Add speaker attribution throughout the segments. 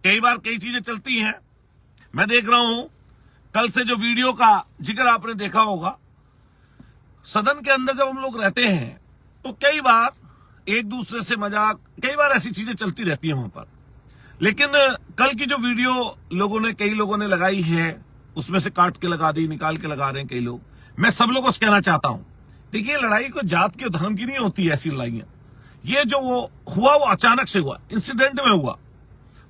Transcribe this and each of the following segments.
Speaker 1: कई बार कई चीजें चलती हैं। मैं देख रहा हूं कल से जो वीडियो का जिक्र आपने देखा होगा, सदन के अंदर जब हम लोग रहते हैं तो कई बार एक दूसरे से मजाक, कई बार ऐसी चीजें चलती रहती हैं वहां पर। लेकिन कल की जो वीडियो कई लोगों ने लगाई है, उसमें से काट के लगा दी, निकाल के लगा रहे हैं कई लोग। मैं सब लोगों से कहना चाहता हूं, देखिए लड़ाई को जात के धर्म की नहीं होती है ऐसी लड़ाइयां। ये जो वो हुआ वो अचानक से हुआ, इंसिडेंट में हुआ।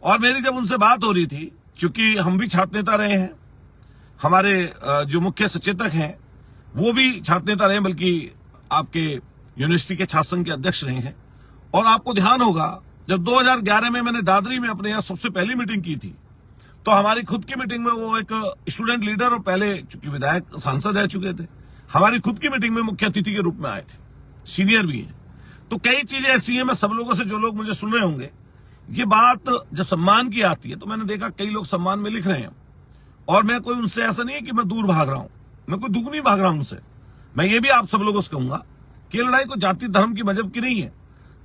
Speaker 1: और मेरी जब उनसे बात हो रही थी, क्योंकि हम भी छात्र नेता रहे हैं, हमारे जो मुख्य सचेतक हैं वो भी छात्र नेता रहे, बल्कि आपके यूनिवर्सिटी के छात्र संघ के अध्यक्ष रहे हैं। और आपको ध्यान होगा जब 2011 में मैंने दादरी में अपने यहाँ सबसे पहली मीटिंग की थी, तो हमारी खुद की मीटिंग में वो एक स्टूडेंट लीडर और पहले चूंकि विधायक सांसद रह चुके थे, हमारी खुद की मीटिंग में मुख्य अतिथि के रूप में आए थे, सीनियर भी हैं। तो कई चीजें ऐसी हैं, मैं सब लोगों से, जो लोग मुझे सुन रहे होंगे, ये बात जब सम्मान की आती है तो मैंने देखा कई लोग सम्मान में लिख रहे हैं। और मैं कोई उनसे ऐसा नहीं है कि मैं दूर भाग रहा हूं, मैं कोई दूर नहीं भाग रहा हूं उनसे। मैं ये भी आप सब लोगों से कहूंगा कि ये लड़ाई को जाति धर्म की मजहब की नहीं है।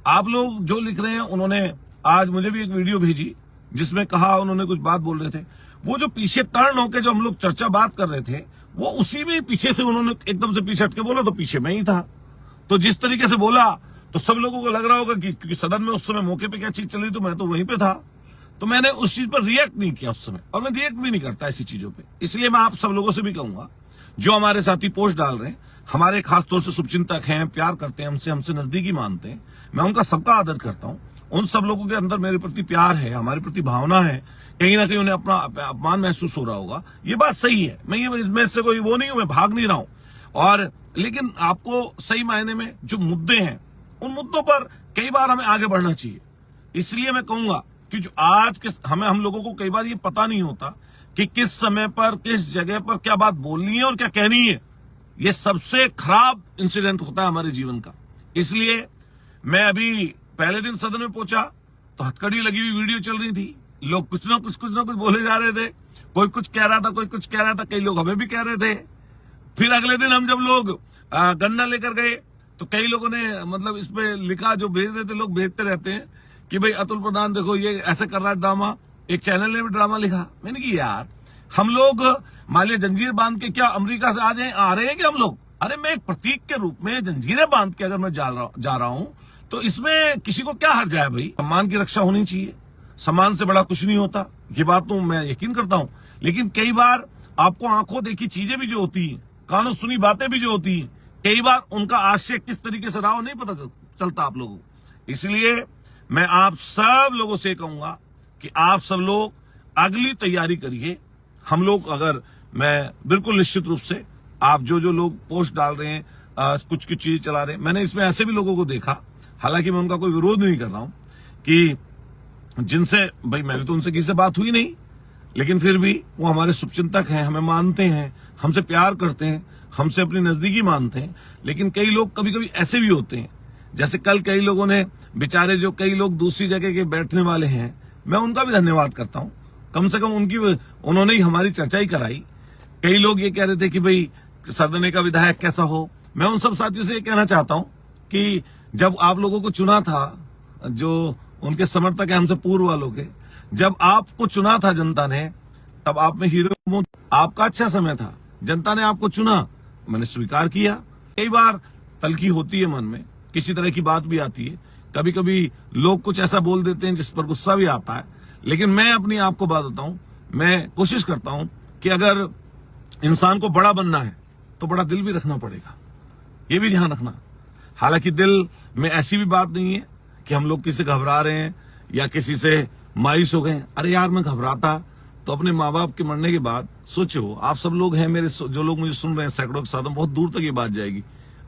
Speaker 1: आप लोग जो लिख रहे हैं, उन्होंने आज मुझे भी एक वीडियो भेजी जिसमें कहा, उन्होंने कुछ बात बोल रहे थे, वो जो पीछे टर्न होकर जो हम लोग चर्चा बात कर रहे थे, वो उसी में पीछे से उन्होंने एकदम से पीछे हटके बोला, तो पीछे मैं ही था। तो जिस तरीके से बोला तो सब लोगों को लग रहा होगा कि क्योंकि सदन में उस समय मौके पे क्या चीज चल रही, तो मैं तो वहीं पे था, तो मैंने उस चीज पर रिएक्ट नहीं किया उस समय, और मैं रिएक्ट भी नहीं करता ऐसी चीजों पे। इसलिए मैं आप सब लोगों से भी कहूंगा, जो हमारे साथी पोस्ट डाल रहे हैं, हमारे खासतौर से शुभचिंतक हैं, प्यार करते हैं हमसे नजदीकी मानते हैं, मैं उनका सबका आदर करता हूं। उन सब लोगों के अंदर मेरे प्रति प्यार है, हमारे प्रति भावना है, कहीं ना कहीं उन्हें अपना अपमान महसूस हो रहा होगा, ये बात सही है। मैं ये इसमें से कोई वो नहीं हूं, मैं भाग नहीं रहा हूं। और लेकिन आपको सही मायने में जो मुद्दे हैं, उन मुद्दों पर कई बार हमें आगे बढ़ना चाहिए। इसलिए मैं कहूंगा कि जो आज के हम लोगों को कई बार ये पता नहीं होता कि किस समय पर, किस जगह पर क्या बात बोलनी है और क्या कहनी है। ये सबसे खराब इंसिडेंट होता है हमारे जीवन का। इसलिए मैं अभी पहले दिन सदन में पहुंचा तो हथकड़ी लगी हुई वीडियो चल रही थी, लोग कुछ ना कुछ बोले जा रहे थे, कोई कुछ कह रहा था, कोई कुछ कह रहा था, कई लोग हमें भी कह रहे थे। फिर अगले दिन हम जब लोग गन्ना लेकर गए तो कई लोगों ने मतलब इसमें लिखा, जो भेज रहे थे, लोग भेजते रहते हैं कि भाई अतुल प्रधान देखो ये ऐसे कर रहा है ड्रामा। एक चैनल ने भी ड्रामा लिखा। मैंने कहा यार, हम लोग मान लिया जंजीर बांध के क्या अमेरिका से आ रहे हैं कि हम लोग? अरे मैं एक प्रतीक के रूप में जंजीरें बांध के अगर मैं जा रहा हूं तो इसमें किसी को क्या हर्ज है भाई? सम्मान की रक्षा होनी चाहिए, सम्मान से बड़ा कुछ नहीं होता, ये बात तो मैं यकीन करता हूं। लेकिन कई बार आपको आंखों देखी चीजें भी जो होती हैं, कानों सुनी बातें भी जो होती हैं, कई बार उनका आशय किस तरीके से रहा हो नहीं पता चलता आप लोगों को। इसलिए मैं आप सब लोगों से कहूंगा कि आप सब लोग अगली तैयारी करिए। हम लोग मैं बिल्कुल निश्चित रूप से, आप जो लोग पोस्ट डाल रहे हैं, कुछ चीजें चला रहे हैं, मैंने इसमें ऐसे भी लोगों को देखा, हालांकि मैं उनका कोई विरोध नहीं कर रहा हूं, कि जिनसे भाई मेरी तो उनसे किसी से बात हुई नहीं, लेकिन फिर भी वो हमारे शुभचिंतक हैं, हमें मानते हैं, हमसे प्यार करते हैं, हमसे अपनी नजदीकी मानते हैं। लेकिन कई लोग कभी कभी ऐसे भी होते हैं, जैसे कल कई लोगों ने बेचारे, जो कई लोग दूसरी जगह के बैठने वाले हैं, मैं उनका भी धन्यवाद करता हूं, कम से कम उन्होंने ही हमारी चर्चा ही कराई। कई लोग ये कह रहे थे कि भाई सदन का विधायक कैसा हो। मैं उन सब साथियों से ये कहना चाहता हूं कि जब आप लोगों को चुना था, जो उनके समर्थक है हमसे पूर्व वालों के, जब आपको चुना था जनता ने, तब आप में हीरो, आपका अच्छा समय था, जनता ने आपको चुना, मैंने स्वीकार किया। कई बार तलखी होती है मन में, किसी तरह की बात भी आती है, कभी कभी लोग कुछ ऐसा बोल देते हैं जिस पर गुस्सा भी आता है। लेकिन मैं अपनी आपको बात बताऊं, मैं कोशिश करता हूं कि अगर इंसान को बड़ा बनना है तो बड़ा दिल भी रखना पड़ेगा, ये भी ध्यान रखना। हालांकि दिल में ऐसी भी बात नहीं है कि हम लोग किसी से घबरा रहे हैं या किसी से मायूस हो गए। अरे यार, मैं घबराता तो अपने माँ बाप के मरने के बाद, सोचो आप सब लोग हैं मेरे, जो लोग मुझे सुन रहे हैं सैकड़ों के साथ, बहुत दूर तक ये बात जाएगी।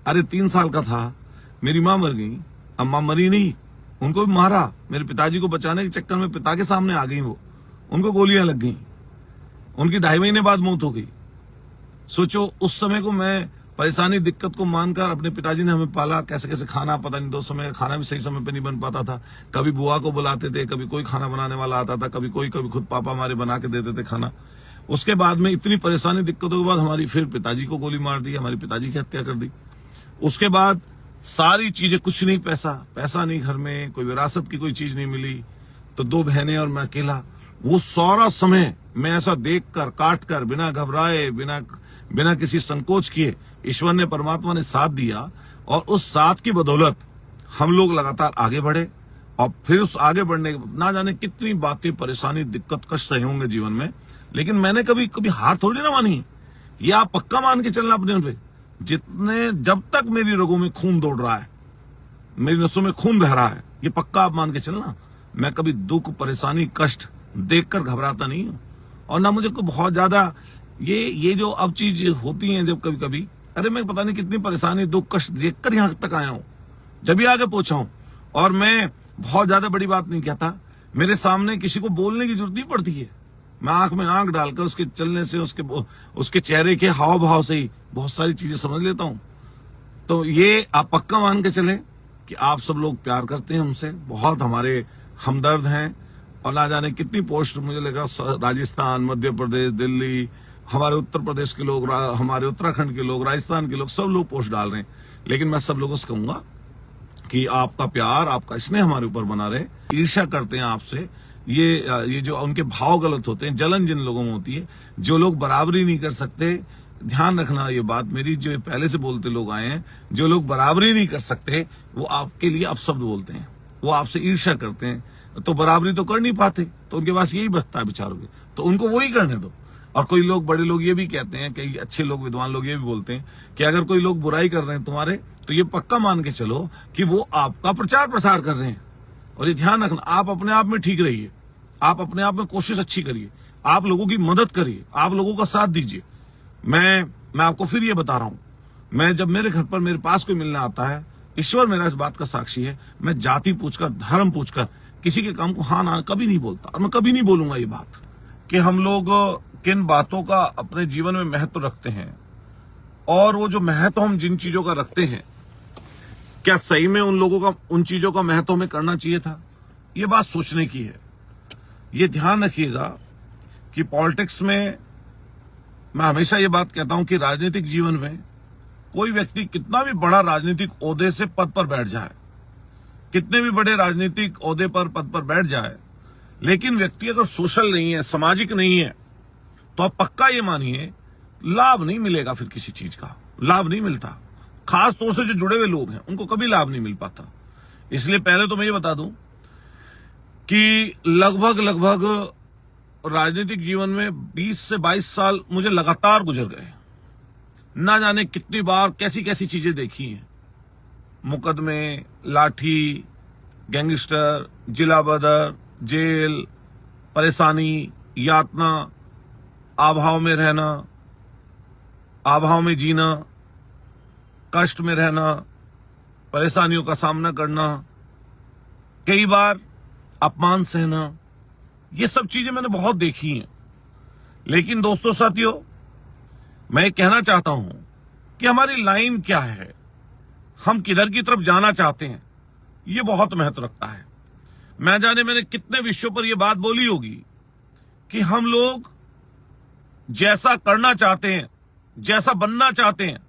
Speaker 1: अरे 3 साल का था, मेरी माँ मर गई, अब माँ मरी नहीं, उनको भी मारा। मेरे पिताजी को बचाने के चक्कर में पिता के सामने आ गई वो, उनको गोलियां लग गई, उनकी 2.5 महीने बाद मौत हो गई। सोचो उस समय को मैं परेशानी, दिक्कत को मानकर, अपने पिताजी ने हमें पाला, कैसे कैसे खाना, पता नहीं 2 समय का खाना भी सही समय पे नहीं बन पाता था। कभी बुआ को बुलाते थे, कभी कोई खाना बनाने वाला आता था, कभी खुद पापा हमारे बना के देते थे खाना। उसके बाद में इतनी परेशानी, दिक्कतों के बाद हमारी फिर पिताजी को गोली मार दी, हमारे पिताजी की हत्या कर दी। उसके बाद सारी चीजें, कुछ नहीं, पैसा नहीं घर में, कोई विरासत की कोई चीज नहीं मिली, तो 2 बहनें और मैं अकेला। वो सारा समय मैं ऐसा देखकर, काटकर, बिना घबराए, बिना किसी संकोच किए ईश्वर ने, परमात्मा ने साथ दिया। और उस साथ की बदौलत हम लोग लगातार आगे बढ़े। और फिर उस आगे बढ़ने, ना जाने कितनी बातें, परेशानी, दिक्कत, कष्ट सहे होंगे जीवन में, लेकिन मैंने कभी हार थोड़ी ना मानी। ये आप पक्का मान के चलना अपने पे, जब तक मेरी रगों में खून दौड़ रहा है, मेरी नसों में खून बह रहा है, ये पक्का आप मान के चलना, मैं कभी दुख, परेशानी, कष्ट देखकर घबराता नहीं हूं। और ना मुझे को बहुत ज्यादा ये जो अब चीज होती है, जब कभी कभी, अरे मैं पता नहीं कितनी परेशानी, दुख, कष्ट देखकर यहां तक आया हूं, जब भी आगे पहुंचा हूं। और मैं बहुत ज्यादा बड़ी बात नहीं कहता, मेरे सामने किसी को बोलने की जरूरत नहीं पड़ती है। मैं आंख में आंख डालकर उसके चलने से, उसके चेहरे के हाव भाव से ही बहुत सारी चीजें समझ लेता हूं। तो ये आप पक्का मान के चले कि आप सब लोग प्यार करते हैं हमसे, बहुत हमारे हमदर्द हैं। और ना जाने कितनी पोस्ट, मुझे लगा राजस्थान, मध्य प्रदेश, दिल्ली, हमारे उत्तर प्रदेश के लोग, हमारे उत्तराखंड के लोग, राजस्थान के लोग, सब लोग पोस्ट डाल रहे हैं। लेकिन मैं सब लोगों से कहूंगा कि आपका प्यार, आपका स्नेह हमारे ऊपर बना रहे। ईर्ष्या करते हैं आपसे, ये जो उनके भाव गलत होते हैं, जलन जिन लोगों में होती है, जो लोग बराबरी नहीं कर सकते, ध्यान रखना ये बात मेरी, जो पहले से बोलते लोग आए हैं, जो लोग बराबरी नहीं कर सकते, वो आपके लिए अपशब्द बोलते हैं, वो आपसे ईर्ष्या करते हैं। तो बराबरी तो कर नहीं पाते, तो उनके पास यही बचता है बेचारों के, तो उनको वही करने दो। और कोई लोग, बड़े लोग ये भी कहते हैं, कई अच्छे लोग, विद्वान लोग ये भी बोलते हैं कि अगर कोई लोग बुराई कर रहे हैं तुम्हारे, तो ये पक्का मान के चलो कि वो आपका प्रचार प्रसार कर रहे हैं। और ये ध्यान रखना, आप अपने आप में ठीक रहिए, आप अपने आप में कोशिश अच्छी करिए, आप लोगों की मदद करिए, आप लोगों का साथ दीजिए। मैं आपको फिर ये बता रहा हूं, मैं जब मेरे घर पर मेरे पास कोई मिलने आता है, ईश्वर मेरा इस बात का साक्षी है, मैं जाति पूछकर, धर्म पूछकर किसी के काम को हाँ ना कभी नहीं बोलता। और मैं कभी नहीं बोलूंगा ये बात कि हम लोग किन बातों का अपने जीवन में महत्व रखते हैं, और वो जो महत्व हम जिन चीजों का रखते हैं, क्या सही में उन लोगों का, उन चीजों का महत्व हमें करना चाहिए था? ये बात सोचने की है। ये ध्यान रखिएगा कि पॉलिटिक्स में, मैं हमेशा ये बात कहता हूं कि राजनीतिक जीवन में कोई व्यक्ति कितना भी बड़ा राजनीतिक ओहदे से पद पर बैठ जाए, कितने भी बड़े राजनीतिक ओहदे पर, पद पर बैठ जाए, लेकिन व्यक्ति अगर सोशल नहीं है, सामाजिक नहीं है, तो आप पक्का ये मानिए लाभ नहीं मिलेगा। फिर किसी चीज का लाभ नहीं मिलता। खास तौर से जो जुड़े हुए लोग हैं, उनको कभी लाभ नहीं मिल पाता। इसलिए पहले तो मैं ये बता दूं कि लगभग राजनीतिक जीवन में 20 से 22 साल मुझे लगातार गुजर गए। ना जाने कितनी बार कैसी कैसी चीजें देखी हैं, मुकदमे, लाठी, गैंगस्टर, जिला बदर, जेल, परेशानी, यातना, अभाव में रहना, अभाव में जीना, कष्ट में रहना, परेशानियों का सामना करना, कई बार अपमान सहना, ये सब चीजें मैंने बहुत देखी हैं। लेकिन दोस्तों, साथियों, मैं कहना चाहता हूं कि हमारी लाइन क्या है, हम किधर की तरफ जाना चाहते हैं, ये बहुत महत्व रखता है। मैं जाने मैंने कितने विषयों पर यह बात बोली होगी कि हम लोग जैसा करना चाहते हैं, जैसा बनना चाहते हैं,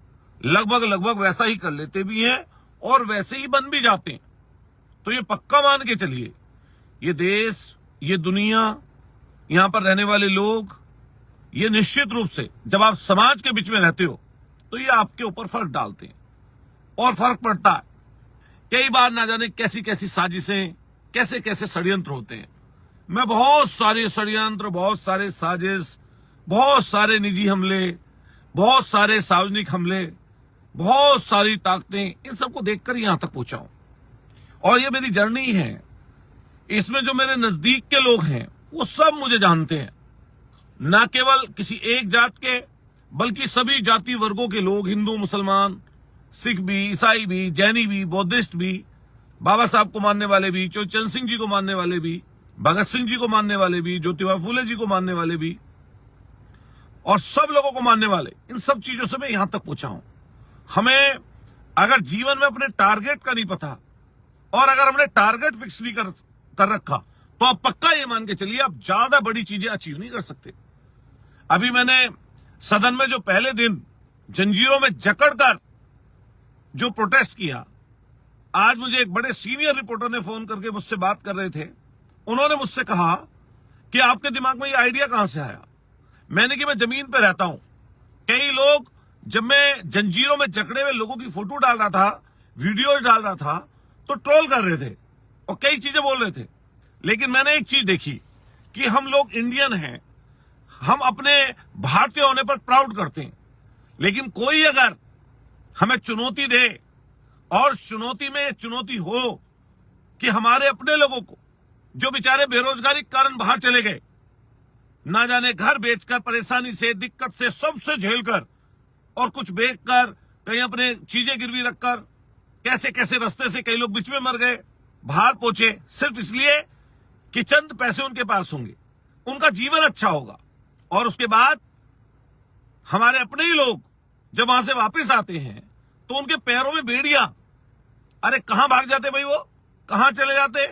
Speaker 1: लगभग वैसा ही कर लेते भी हैं और वैसे ही बन भी जाते हैं। तो ये पक्का मान के चलिए, ये देश, ये दुनिया, यहां पर रहने वाले लोग, ये निश्चित रूप से जब आप समाज के बीच में रहते हो, तो ये आपके ऊपर फर्क डालते हैं और फर्क पड़ता है। कई बार ना जाने कैसी कैसी साजिशें, कैसे कैसे षड्यंत्र होते हैं। मैं बहुत सारे षड्यंत्र, बहुत सारे साजिश, बहुत सारे निजी हमले, बहुत सारे सार्वजनिक हमले, बहुत सारी ताकतें, इन सबको देखकर यहां तक पहुंचा हूं। और ये मेरी जर्नी है। इसमें जो मेरे नजदीक के लोग हैं, वो सब मुझे जानते हैं, ना केवल किसी एक जात के, बल्कि सभी जाति वर्गों के लोग, हिंदू, मुसलमान, सिख भी, ईसाई भी, जैनी भी, बौद्धिस्ट भी, बाबा साहब को मानने वाले भी, चंद्र सिंह जी को मानने वाले भी, भगत सिंह जी को मानने वाले भी, ज्योतिबा फूले जी को मानने वाले भी, और सब लोगों को मानने वाले, इन सब चीजों से मैं यहां तक पहुंचा हूं। हमें अगर जीवन में अपने टारगेट का नहीं पता, और अगर हमने टारगेट फिक्स नहीं कर रखा, तो आप पक्का ये मान के चलिए आप ज्यादा बड़ी चीजें अचीव नहीं कर सकते। अभी मैंने सदन में जो पहले दिन जंजीरों में जकड़कर जो प्रोटेस्ट किया, आज मुझे एक बड़े सीनियर रिपोर्टर ने फोन करके मुझसे बात कर रहे थे। उन्होंने मुझसे कहा कि आपके दिमाग में ये आइडिया कहां से आया? मैंने कि मैं जमीन पे रहता हूं। कई लोग, जब मैं जंजीरों में जकड़े हुए लोगों की फोटो डाल रहा था, वीडियोज डाल रहा था, तो ट्रोल कर रहे थे और कई चीजें बोल रहे थे। लेकिन मैंने एक चीज देखी कि हम लोग इंडियन हैं, हम अपने भारतीय होने पर प्राउड करते हैं। लेकिन कोई अगर हमें चुनौती दे, और चुनौती में चुनौती हो कि हमारे अपने लोगों को, जो बेचारे बेरोजगारी के कारण बाहर चले गए, ना जाने घर बेचकर, परेशानी से, दिक्कत से, सबसे झेलकर, और कुछ बेचकर, कहीं अपने चीजें गिरवी रखकर, कैसे कैसे रास्ते से कई लोग बीच में मर गए, बाहर पहुंचे, सिर्फ इसलिए कि चंद पैसे उनके पास होंगे, उनका जीवन अच्छा होगा। और उसके बाद हमारे अपने ही लोग जब वहां से वापस आते हैं तो उनके पैरों में बेड़ियां, अरे कहां भाग जाते भाई, वो कहां चले जाते?